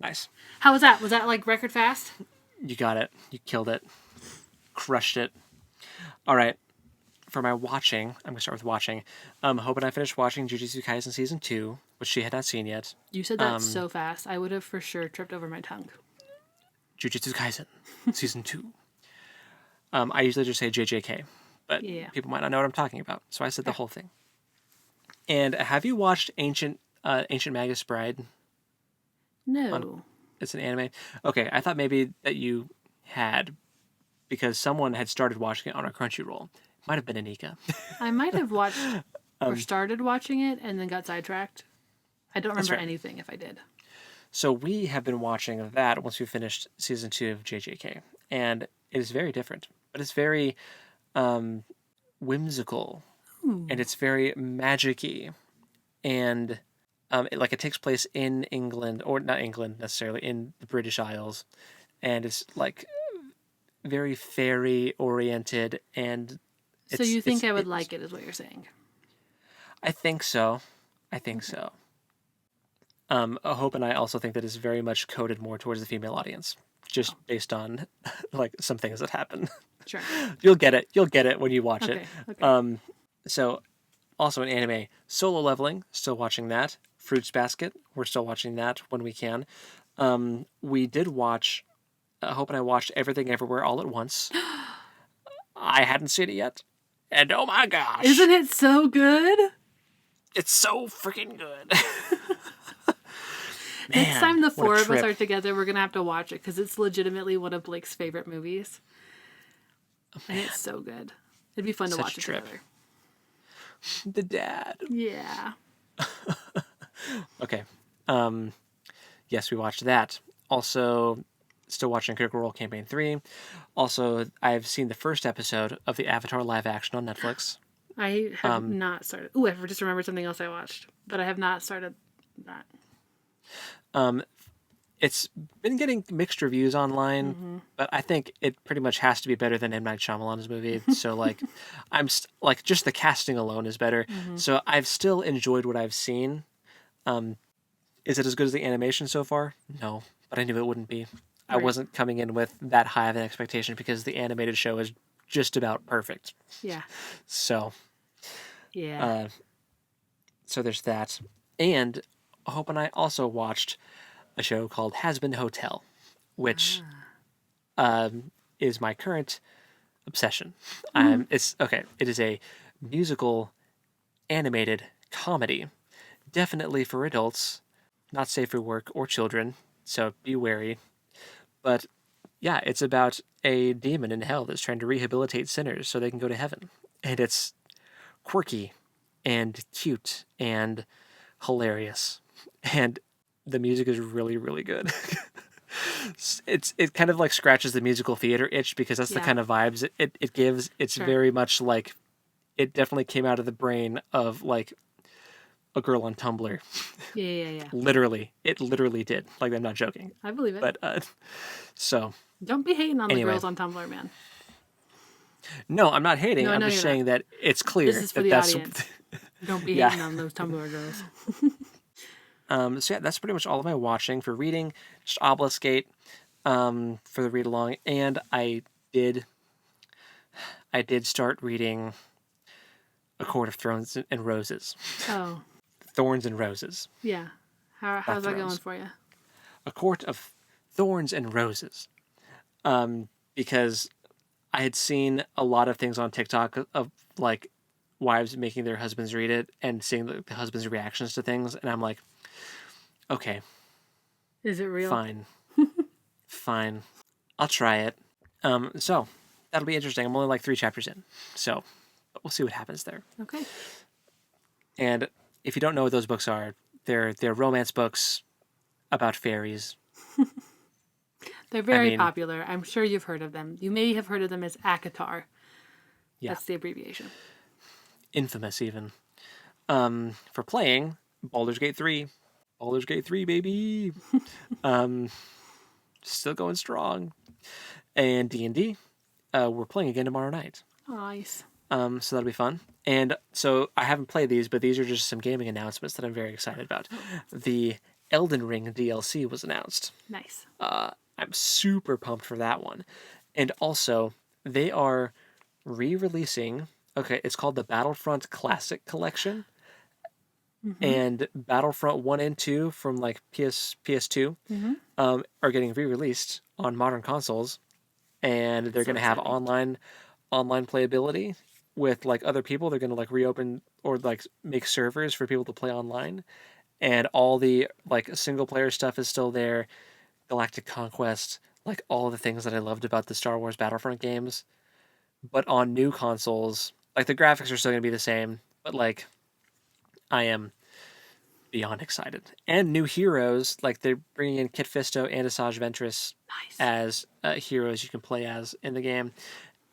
Nice. How was that? Was that like record fast? You got it. You killed it. Crushed it. All right. For my watching, I'm going to start with watching. Hoping I finished watching Jujutsu Kaisen Season 2, which she had not seen yet. You said that so fast. I would have for sure tripped over my tongue. Jujutsu Kaisen Season 2. I usually just say JJK, but people might not know what I'm talking about, so I said the whole thing. And have you watched Ancient Magus Bride? No. It's an anime? Okay, I thought maybe that you had, because someone had started watching it on our Crunchyroll. Might have been Anika. I might have watched or started watching it and then got sidetracked. I don't remember anything if I did. So we have been watching that once we finished Season 2 of JJK. And it is very different. But it's very whimsical. Ooh. And it's very magic-y. And it takes place in England, or not England necessarily, in the British Isles. And it's like very fairy-oriented and... So you think I would like it, is what you're saying? I think so. Hope and I also think that it's very much coded more towards the female audience, just based on like some things that happen. Sure. You'll get it when you watch it. Okay. So also in anime, Solo Leveling, still watching that. Fruits Basket, we're still watching that when we can. We did watch, Hope and I watched Everything Everywhere All at Once. I hadn't seen it yet. And oh my gosh. Isn't it so good? It's so freaking good. Man, next time the four of us are together, we're going to have to watch it because it's legitimately one of Blake's favorite movies. Oh, and it's so good. It'd be fun to watch it together. The dad. Yeah. Okay. Yes, we watched that. Also, still watching Critical Role Campaign 3. Also, I've seen the first episode of the Avatar live action on Netflix. I have not started. Ooh, I just remembered something else I watched, but I have not started that. It's been getting mixed reviews online, but I think it pretty much has to be better than M. Night Shyamalan's movie. So, like, just the casting alone is better. So I've still enjoyed what I've seen. Is it as good as the animation so far? No, but I knew it wouldn't be. I wasn't coming in with that high of an expectation because the animated show is just about perfect. Yeah. So. Yeah. So there's that. And Hope and I also watched a show called Has Been Hotel, which is my current obsession. It is a musical animated comedy, definitely for adults, not safe for work or children, so be wary. But yeah, it's about a demon in hell that's trying to rehabilitate sinners so they can go to heaven. And it's quirky and cute and hilarious. And the music is really, really good. It kind of like scratches the musical theater itch because that's the kind of vibes it gives. It's very much like it definitely came out of the brain of like a girl on Tumblr. Yeah. Literally. It literally did. Like, I'm not joking. I believe it. But, so. Don't be hating on the girls on Tumblr, man. No, I'm not hating. I'm just saying that it's clear. This is for the audience. Don't be hating on those Tumblr girls. So yeah, that's pretty much all of my watching. For reading, just Obelisk for the read along. And I did start reading A Court of Thorns and Roses. Oh. Thorns and Roses. Yeah. How's that going for you? A Court of Thorns and Roses. Because I had seen a lot of things on TikTok of like wives making their husbands read it and seeing the husband's reactions to things. And I'm like, okay. Is it real? Fine. I'll try it. So that'll be interesting. I'm only like 3 chapters in. So we'll see what happens there. Okay. And if you don't know what those books are, they're romance books about fairies. They're very popular. I'm sure you've heard of them. You may have heard of them as ACOTAR, Yeah. That's the abbreviation. Infamous, even. For playing Baldur's Gate 3. Baldur's Gate 3, baby! Still going strong. And D&D. We're playing again tomorrow night. Nice. So that'll be fun. And so I haven't played these, but these are just some gaming announcements that I'm very excited about. The Elden Ring DLC was announced. Nice. I'm super pumped for that one. And also, they are re-releasing... Okay, it's called the Battlefront Classic Collection. Mm-hmm. And Battlefront 1 and 2 from like PS2 are getting re-released on modern consoles. And they're going to have online playability with like other people. They're going to like reopen or like make servers for people to play online. And all the like single player stuff is still there. Galactic Conquest, like all the things that I loved about the Star Wars Battlefront games. But on new consoles, like the graphics are still going to be the same, but like I am beyond excited. And new heroes, like they're bringing in Kit Fisto and Asajj Ventress as heroes you can play as in the game.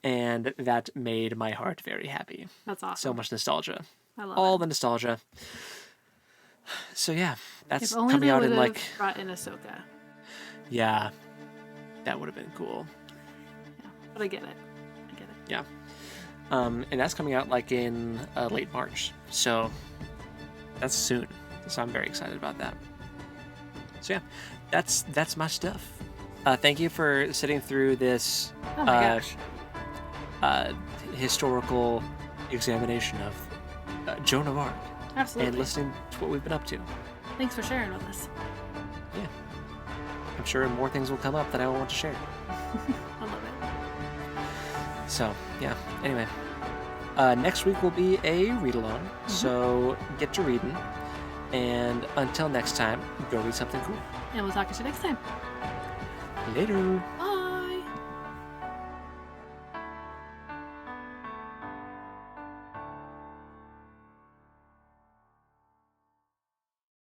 And that made my heart very happy. That's awesome. So much nostalgia. I love all the nostalgia. So yeah, that's if only coming they out in like... brought in Ahsoka. Yeah, that would have been cool. Yeah, but I get it. Yeah. And that's coming out like in late March. So that's soon. So I'm very excited about that. So yeah, that's my stuff. Thank you for sitting through this historical examination of Joan of Arc. Absolutely. And listening to what we've been up to. Thanks for sharing with us. Yeah. I'm sure more things will come up that I want to share. I love it. So, yeah. Anyway. Next week will be a read-along. So, get to reading. And until next time, go read something cool. And we'll talk to you next time. Later.